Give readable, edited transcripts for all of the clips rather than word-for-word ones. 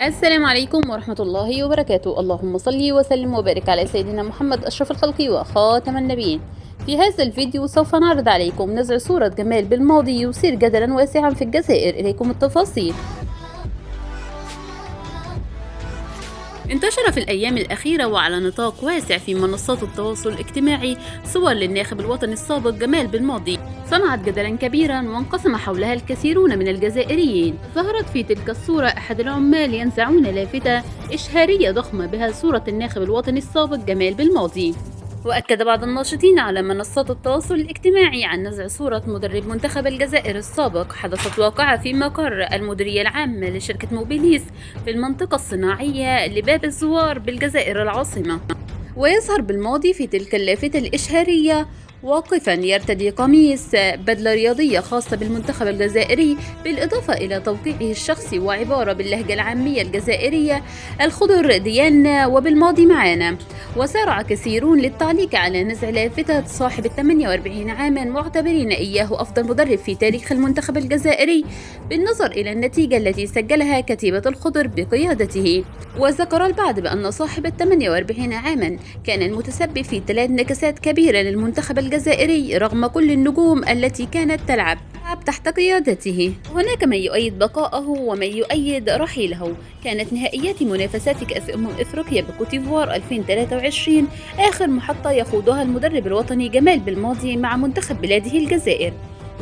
السلام عليكم ورحمة الله وبركاته. اللهم صل وسلم وبارك على سيدنا محمد أشرف الخلق وخاتم النبيين. في هذا الفيديو سوف نعرض عليكم نزع صورة جمال بالماضي يثير جدلا واسعا في الجزائر. إليكم التفاصيل. انتشر في الأيام الأخيرة وعلى نطاق واسع في منصات التواصل الاجتماعي صور للناخب الوطني السابق جمال بالماضي صنعت جدلا كبيرا وانقسم حولها الكثيرون من الجزائريين. ظهرت في تلك الصورة أحد العمال ينزعون لافتة إشهارية ضخمة بها صورة الناخب الوطني السابق جمال بالماضي. وأكد بعض الناشطين على منصات التواصل الاجتماعي عن نزع صورة مدرب منتخب الجزائر السابق حدثت واقعة في مقر المديرية العامة لشركة موبيليس في المنطقة الصناعية لباب الزوار بالجزائر العاصمة. ويظهر بالماضي في تلك اللافتة الإشهارية واقفا يرتدي قميص بدلة رياضية خاصة بالمنتخب الجزائري، بالإضافة إلى توقيعه الشخصي وعبارة باللهجة العامية الجزائرية: الخضر ديالنا وبالماضي معانا. وسارع كثيرون للتعليق على نزع لافتة صاحب 48 عاما، معتبرين إياه أفضل مدرب في تاريخ المنتخب الجزائري بالنظر إلى النتيجة التي سجلها كتيبة الخضر بقيادته. وذكر البعض بأن صاحب 48 عاما كان المتسبب في 3 نكسات كبيرة للمنتخب الجزائري رغم كل النجوم التي كانت تلعب تحت قيادته. هناك من يؤيد بقاءه ومن يؤيد رحيله. كانت نهائيات منافسات كأس إفريقيا بكوتيفوار 2023 آخر محطة يخوضها المدرب الوطني جمال بالماضي مع منتخب بلاده الجزائر.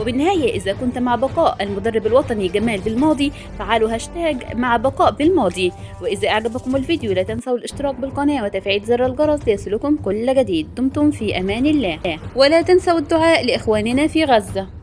وبالنهاية، إذا كنت مع بقاء المدرب الوطني جمال بالماضي فعلوا هاشتاج مع بقاء بالماضي. وإذا أعجبكم الفيديو لا تنسوا الاشتراك بالقناة وتفعيل زر الجرس ليصلكم كل جديد. دمتم في أمان الله، ولا تنسوا الدعاء لإخواننا في غزة.